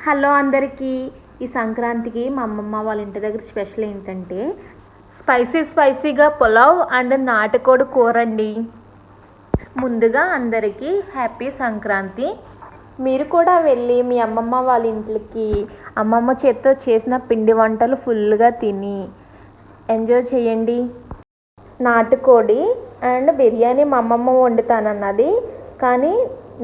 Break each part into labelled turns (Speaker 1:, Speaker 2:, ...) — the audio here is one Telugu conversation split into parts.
Speaker 1: హలో అందరికీ. ఈ సంక్రాంతికి మా అమ్మమ్మ వాళ్ళ ఇంటి దగ్గర స్పెషల్ ఏంటంటే స్పైసీగా పులావ్ అండ్ నాటుకోడి కూర అండి. ముందుగా అందరికీ హ్యాపీ సంక్రాంతి. మీరు కూడా వెళ్ళి మీ అమ్మమ్మ వాళ్ళ ఇంటికి అమ్మమ్మ చేత్తో చేసిన పిండి వంటలు ఫుల్గా తిని ఎంజాయ్ చేయండి. నాటుకోడి అండ్ బిర్యానీ మా అమ్మమ్మ వండుతానన్నది, కానీ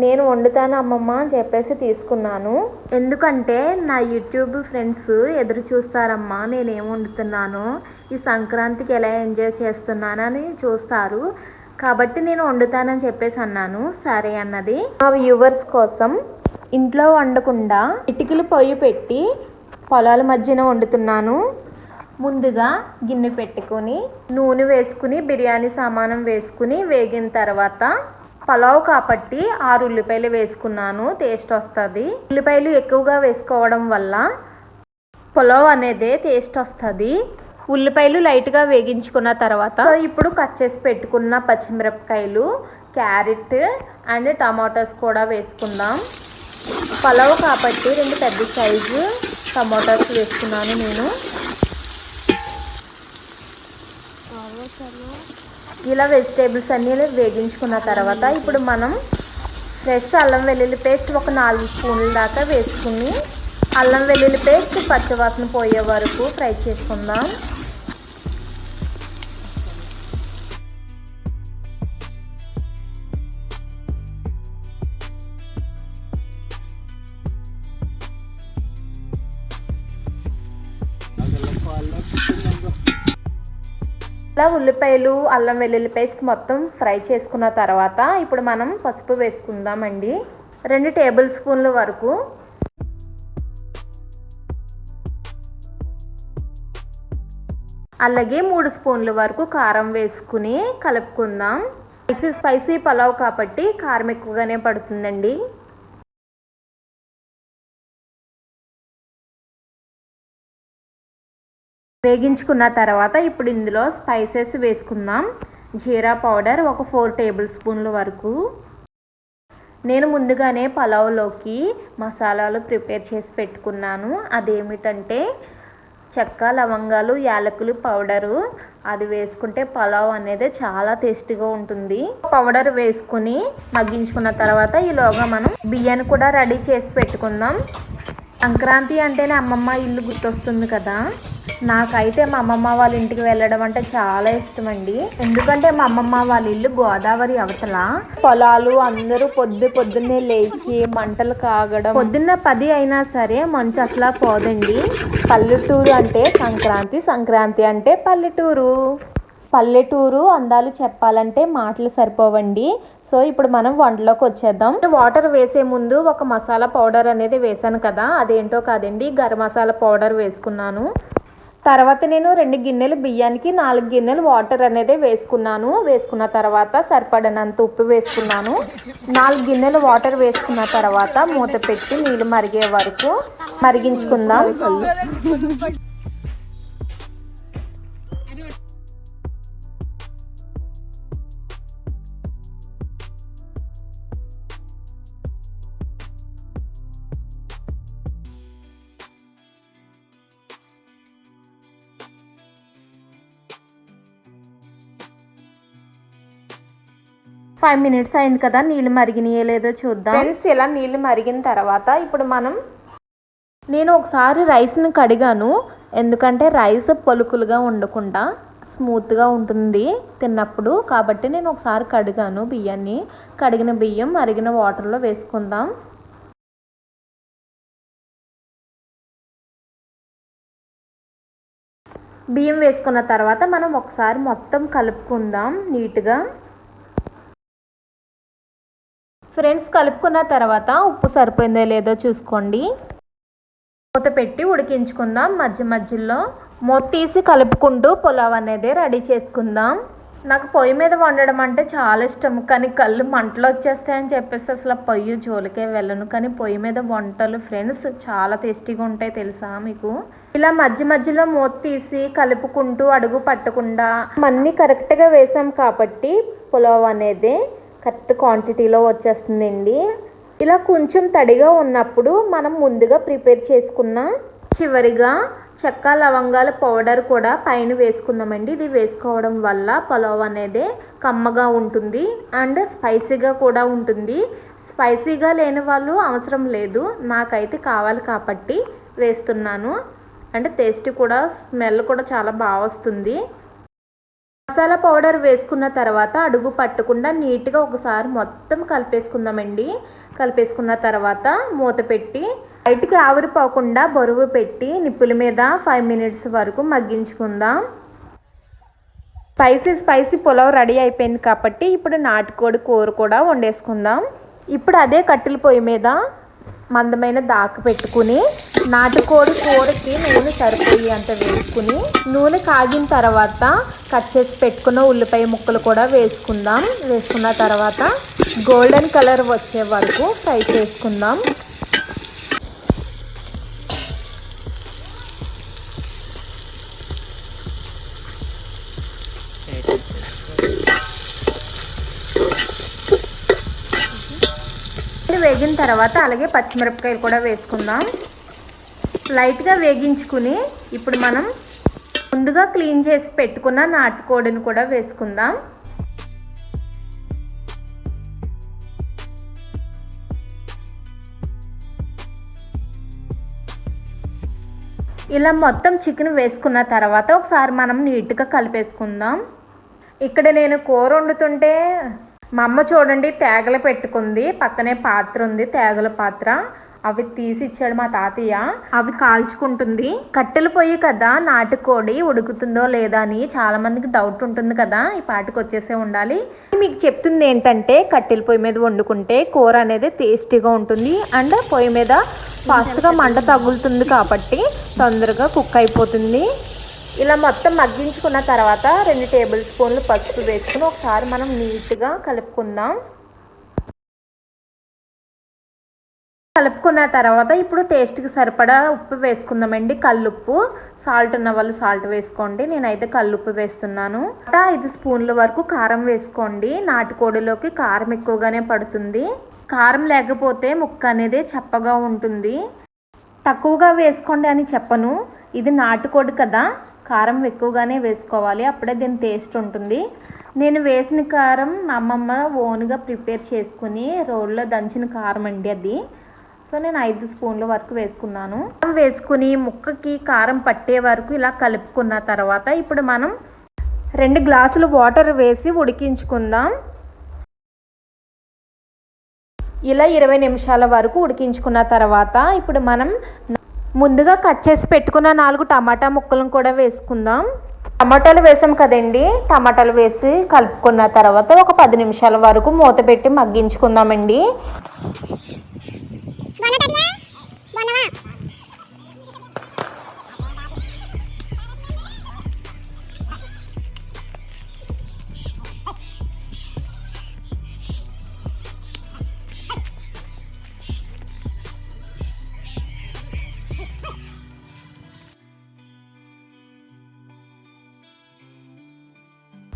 Speaker 1: నేను వండుతాను అమ్మమ్మ అని చెప్పేసి తీసుకున్నాను. ఎందుకంటే నా యూట్యూబ్ ఫ్రెండ్స్ ఎదురు చూస్తారమ్మా నేనేం వండుతున్నాను, ఈ సంక్రాంతికి ఎలా ఎంజాయ్ చేస్తున్నానని చూస్తారు, కాబట్టి నేను వండుతానని చెప్పేసి అన్నాను. సరే అన్నది. మా వ్యూవర్స్ కోసం ఇంట్లో వండకుండా ఇటుకలు పొయ్యి పెట్టి పొలాల మధ్యన వండుతున్నాను. ముందుగా గిన్నె పెట్టుకొని నూనె వేసుకుని బిర్యానీ సామానం వేసుకుని వేగిన తర్వాత పలావ్ కాబట్టి 6 ఉల్లిపాయలు వేసుకున్నాను. టేస్ట్ వస్తుంది. ఉల్లిపాయలు ఎక్కువగా వేసుకోవడం వల్ల పులావ్ అనేది టేస్ట్ వస్తుంది. ఉల్లిపాయలు లైట్గా వేగించుకున్న తర్వాత ఇప్పుడు కట్ చేసి పెట్టుకున్న పచ్చిమిరపకాయలు, క్యారెట్ అండ్ టమాటోస్ కూడా వేసుకుందాం. పలావ్ కాబట్టి 2 పెద్ద సైజు టమాటోస్ వేసుకున్నాను నేను. ఇలా వెజిటేబుల్స్ అన్నీ వేగించుకున్న తర్వాత ఇప్పుడు మనం ఫ్రెష్ అల్లం వెల్లుల్లి పేస్ట్ ఒక 4 స్పూన్ల దాకా వేసుకుని అల్లం వెల్లుల్లి పేస్ట్ పచ్చివాసన పోయే వరకు ఫ్రై చేసుకుందాం. ఇలా ఉల్లిపాయలు అల్లం వెల్లుల్లి పేస్ట్ మొత్తం ఫ్రై చేసుకున్న తర్వాత ఇప్పుడు మనం పసుపు వేసుకుందామండి. 2 టేబుల్ స్పూన్ల వరకు. అలాగే 3 స్పూన్ల వరకు కారం వేసుకుని కలుపుకుందాం. స్పైసీ పలావ్ కాబట్టి కారం ఎక్కువగానే పడుతుందండి. వేగించుకున్న తర్వాత ఇప్పుడు ఇందులో స్పైసెస్ వేసుకుందాం. జీరా పౌడర్ ఒక 4 టేబుల్ స్పూన్ల వరకు. నేను ముందుగానే పలావ్లోకి మసాలాలు ప్రిపేర్ చేసి పెట్టుకున్నాను. అదేమిటంటే చెక్క, లవంగాలు, యాలకులు పౌడరు. అది వేసుకుంటే పలావ్ అనేది చాలా టేస్టీగా ఉంటుంది. పౌడర్ వేసుకుని మగ్గించుకున్న తర్వాత ఈలోగా మనం బియ్యాన్ని కూడా రెడీ చేసి పెట్టుకుందాం. సంక్రాంతి అంటేనే అమ్మమ్మ ఇల్లు గుర్తొస్తుంది కదా. నాకైతే మా అమ్మమ్మ వాళ్ళ ఇంటికి వెళ్ళడం అంటే చాలా ఇష్టం అండి. ఎందుకంటే మా అమ్మమ్మ వాళ్ళ ఇల్లు గోదావరి అవతల. పొలాలు, అందరూ పొద్దున్నే లేచి మంటలు కాగడం. పొద్దున్న 10 అయినా సరే మంచు అసలు పోదండి. పల్లెటూరు అంటే సంక్రాంతి, సంక్రాంతి అంటే పల్లెటూరు. పల్లెటూరు అందాలు చెప్పాలంటే మాటలు సరిపోవండి. సో ఇప్పుడు మనం వంటలోకి వచ్చేద్దాం. వాటర్ వేసే ముందు ఒక మసాలా పౌడర్ అనేది వేసాను కదా, అదేంటో కాదండి, గరం మసాలా పౌడర్ వేసుకున్నాను. తర్వాత నేను 2 గిన్నెలు బియ్యానికి 4 గిన్నెలు వాటర్ అనేది వేసుకున్నాను. వేసుకున్న తర్వాత సరిపడినంత ఉప్పు వేసుకున్నాను. 4 గిన్నెలు వాటర్ వేసుకున్న తర్వాత మూత పెట్టి నీళ్ళు మరిగే వరకు మరిగించుకుందాం. 5 మినిట్స్ అయింది కదా, నీళ్ళు మరిగినాయో లేదో చూద్దాం. ఫ్రెండ్స్, ఇలా నీళ్ళు మరిగిన తర్వాత ఇప్పుడు నేను ఒకసారి రైస్ని కడిగాను. ఎందుకంటే రైస్ పలుకులుగా ఉండకుండా స్మూత్గా ఉంటుంది తిన్నప్పుడు, కాబట్టి నేను ఒకసారి కడిగాను బియ్యాన్ని. కడిగిన బియ్యం మరిగిన వాటర్లో వేసుకుందాం. బియ్యం వేసుకున్న తర్వాత మనం ఒకసారి మొత్తం కలుపుకుందాం నీట్గా. ఫ్రెండ్స్, కలుపుకున్న తర్వాత ఉప్పు సరిపోయిందో లేదో చూసుకోండి. మూత పెట్టి ఉడికించుకుందాం. మధ్యలో మూత తీసి కలుపుకుంటూ పులావ్ అనేది రెడీ చేసుకుందాం. నాకు పొయ్యి మీద వండడం అంటే చాలా ఇష్టం, కానీ కళ్ళు మంటలు వచ్చేస్తాయని చెప్పేసి అసలు పొయ్యి జోలికే వెళ్ళను. కానీ పొయ్యి మీద వంటలు ఫ్రెండ్స్ చాలా టేస్టీగా ఉంటాయి తెలుసా మీకు. ఇలా మధ్యలో మూత తీసి కలుపుకుంటూ అడుగు పట్టకుండా అన్నీ కరెక్ట్గా వేసాం కాబట్టి పులావ్ అనేది కరెక్ట్ క్వాంటిటీలో వచ్చేస్తుందండి. ఇలా కొంచెం తడిగా ఉన్నప్పుడు మనం ముందుగా ప్రిపేర్ చేసుకున్న చివరిగా చెక్క లవంగాల పౌడర్ కూడా పైన వేసుకుందామండి. ఇది వేసుకోవడం వల్ల పులావ్ అనేది కమ్మగా ఉంటుంది అండ్ స్పైసీగా కూడా ఉంటుంది. స్పైసీగా లేని వాళ్ళు అవసరం లేదు, నాకైతే కావాలి కాబట్టి వేస్తున్నాను. అంటే టేస్ట్ కూడా స్మెల్ కూడా చాలా బాగా వస్తుంది. మసాలా పౌడర్ వేసుకున్న తర్వాత అడుగు పట్టకుండా నీట్గా ఒకసారి మొత్తం కలిపేసుకుందామండి. కలిపేసుకున్న తర్వాత మూత పెట్టి బయటికి ఆవిరిపోకుండా బరువు పెట్టి నిప్పుల మీద 5 మినిట్స్ వరకు మగ్గించుకుందాం. స్పైసీ పులావ్ రెడీ అయిపోయింది కాబట్టి ఇప్పుడు నాటుకోడి కూర కూడా వండేసుకుందాం. ఇప్పుడు అదే కట్టెల పొయ్యి మీద మందమైన దాకా పెట్టుకుని నాటుకోడి కూరకి నూనె సరిపోయి అంత వేసుకుని నూనె కాగిన తర్వాత కట్ చేసి పెట్టుకున్న ఉల్లిపాయ ముక్కలు కూడా వేసుకుందాం. వేసుకున్న తర్వాత గోల్డెన్ కలర్ వచ్చే వరకు ఫ్రై చేసుకుందాం. వేగిన తర్వాత అలాగే పచ్చిమిరపకాయలు కూడా వేసుకుందాం. లైట్గా వేగించుకుని ఇప్పుడు మనం ముందుగా క్లీన్ చేసి పెట్టుకున్న నాటుకోడిని కూడా వేసుకుందాం. ఇలా మొత్తం చికెన్ వేసుకున్న తర్వాత ఒకసారి మనం నీట్గా కలిపేసుకుందాం. ఇక్కడ నేను కూర వండుతుంటే మా అమ్మ చూడండి తేగలు పెట్టుకుంది, పక్కనే పాత్ర ఉంది, తేగల పాత్ర. అవి తీసి ఇచ్చాడు మా తాతయ్య, అవి కాల్చుకుంటుంది. కట్టెలు పొయ్యి కదా, నాటుకోడి ఉడుకుతుందో లేదా అని చాలా మందికి డౌట్ ఉంటుంది కదా, ఈ పాటికి వచ్చేసే ఉండాలి. మీకు చెప్తుంది ఏంటంటే కట్టెల పొయ్యి మీద వండుకుంటే కూర అనేది టేస్టీగా ఉంటుంది అండ్ పొయ్యి మీద ఫాస్ట్గా మంట తగులుతుంది కాబట్టి తొందరగా కుక్ అయిపోతుంది. ఇలా మొత్తం మగ్గించుకున్న తర్వాత 2 టేబుల్ స్పూన్లు పసుపు వేసుకుని ఒకసారి మనం నీట్గా కలుపుకుందాం. కలుపుకున్న తర్వాత ఇప్పుడు టేస్ట్కి సరిపడా ఉప్పు వేసుకుందామండి. కల్లుప్పు, సాల్ట్ ఉన్న వాళ్ళు సాల్ట్ వేసుకోండి, నేనైతే కల్లుప్పు వేస్తున్నాను. 5 స్పూన్ల వరకు కారం వేసుకోండి. నాటుకోడిలోకి కారం ఎక్కువగానే పడుతుంది. కారం లేకపోతే ముక్క అనేది చప్పగా ఉంటుంది. తక్కువగా వేసుకోండి అని చెప్పను, ఇది నాటుకోడి కదా, కారం ఎక్కువగానే వేసుకోవాలి, అప్పుడే దీని టేస్ట్ ఉంటుంది. నేను వేసిన కారం మా అమ్మమ్మ ఓన్గా ప్రిపేర్ చేసుకుని రోల్లో దంచిన కారం అండి అది. సో నేను 5 స్పూన్ల వరకు వేసుకున్నాను. వేసుకుని ముక్కకి కారం పట్టే వరకు ఇలా కలుపుకున్న తర్వాత ఇప్పుడు మనం 2 గ్లాసులు వాటర్ వేసి ఉడికించుకుందాం. ఇలా 20 నిమిషాల వరకు ఉడికించుకున్న తర్వాత ఇప్పుడు మనం ముందుగా కట్ చేసి పెట్టుకున్న 4 టమాటా ముక్కలను కూడా వేసుకుందాం. టమాటాలు వేసాం కదండి, టమాటాలు వేసి కలుపుకున్న తర్వాత ఒక 10 నిమిషాల వరకు మూత పెట్టి మగ్గించుకుందామండి.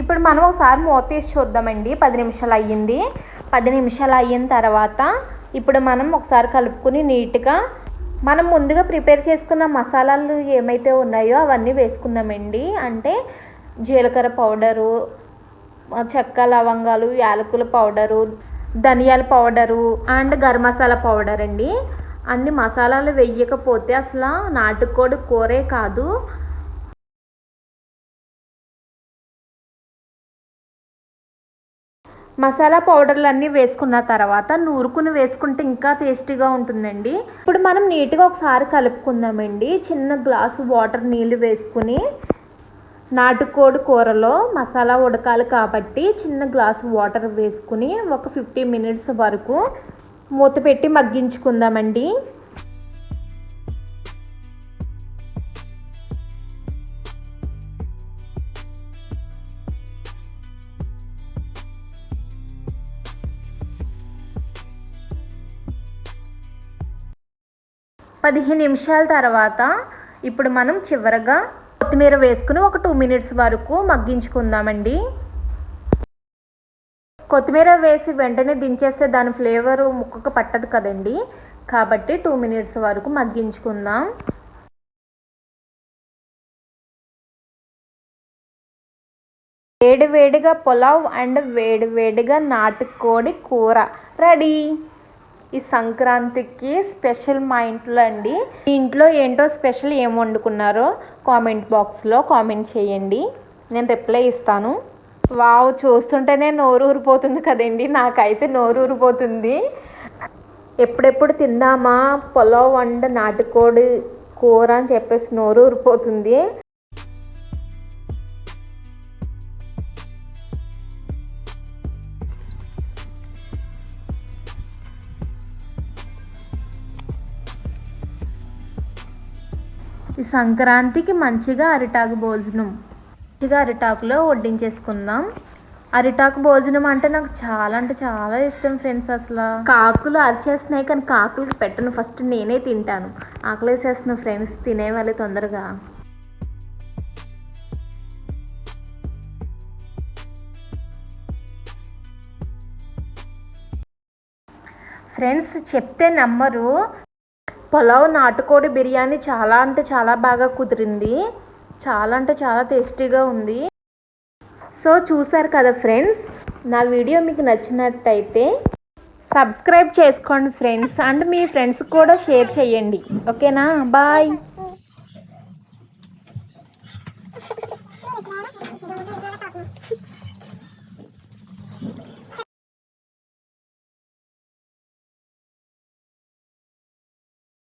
Speaker 1: ఇప్పుడు మనం ఒకసారి మూత తీసి చూద్దామండి. 10 నిమిషాలు అయ్యింది. 10 నిమిషాలు అయిన తర్వాత ఇప్పుడు మనం ఒకసారి కలుపుకుని నీట్గా మనం ముందుగా ప్రిపేర్ చేసుకున్న మసాలాలు ఏమైతే ఉన్నాయో అవన్నీ వేసుకుందామండి. అంటే జీలకర్ర పౌడరు, చెక్క లవంగాలు, యాలకుల పౌడరు, ధనియాల powder and garam masala powder అండి. అన్ని మసాలాలు వేయకపోతే అసలు నాటుకోడి కూరే కాదు. మసాలా పౌడర్లు అన్నీ వేసుకున్న తర్వాత నూరుకుని వేసుకుంటే ఇంకా టేస్టీగా ఉంటుందండి. ఇప్పుడు మనం నీట్గా ఒకసారి కలుపుకుందామండి. చిన్న గ్లాసు వాటర్ నీళ్ళు వేసుకుని, నాటుకోడి కూరలో మసాలా ఉడకాలి కాబట్టి చిన్న గ్లాసు వాటర్ వేసుకుని ఒక 50 మినిట్స్ వరకు మూత పెట్టి మగ్గించుకుందామండి. పదిహేను నిమిషాల తర్వాత ఇప్పుడు మనం చివరగా కొత్తిమీర వేసుకుని ఒక 2 మినిట్స్ వరకు మగ్గించుకుందామండి. కొత్తిమీర వేసి వెంటనే దించేస్తే దాని ఫ్లేవరు ముక్కకు పట్టదు కదండి. కాబట్టి 2 మినిట్స్ వరకు మగ్గించుకుందాం. వేడివేడిగా పులావ్ అండ్ వేడివేడిగా నాటుకోడి కూర రెడీ. ఈ సంక్రాంతికి స్పెషల్ మా ఇంట్లో అండి. మీ ఇంట్లో ఏంటో స్పెషల్ ఏం వండుకున్నారో కామెంట్ బాక్స్లో కామెంట్ చేయండి, నేను రిప్లై ఇస్తాను. వావ్, చూస్తుంటేనే నోరు ఊరిపోతుంది కదండి. నాకైతే నోరు ఊరిపోతుంది. ఎప్పుడెప్పుడు తిందామా పులావ్ అండ్ నాటుకోడి కూర అని చెప్పేసి నోరు ఊరిపోతుంది. ఈ సంక్రాంతికి మంచిగా అరిటాకు భోజనం, మంచిగా అరిటాకులో వడ్డించేసుకుందాం. అరిటాకు భోజనం అంటే నాకు చాలా ఇష్టం ఫ్రెండ్స్. అసలు కాకులు అరిచేస్తున్నాయి కానీ కాకులకి పెట్టను, ఫస్ట్ నేనే తింటాను. ఆకలేసేస్తున్నాను ఫ్రెండ్స్, తినేవాళ్ళే తొందరగా. ఫ్రెండ్స్ చెప్తే నమ్మరు, పులావ్ నాటుకోడి బిర్యానీ చాలా అంటే చాలా బాగా కుదిరింది. చాలా అంటే చాలా టేస్టీగా ఉంది. సో చూసారు కదా ఫ్రెండ్స్, నా వీడియో మీకు నచ్చినట్టయితే సబ్స్క్రైబ్ చేసుకోండి ఫ్రెండ్స్, అండ్ మీ ఫ్రెండ్స్ కూడా షేర్ చేయండి. ఓకేనా, బాయ్.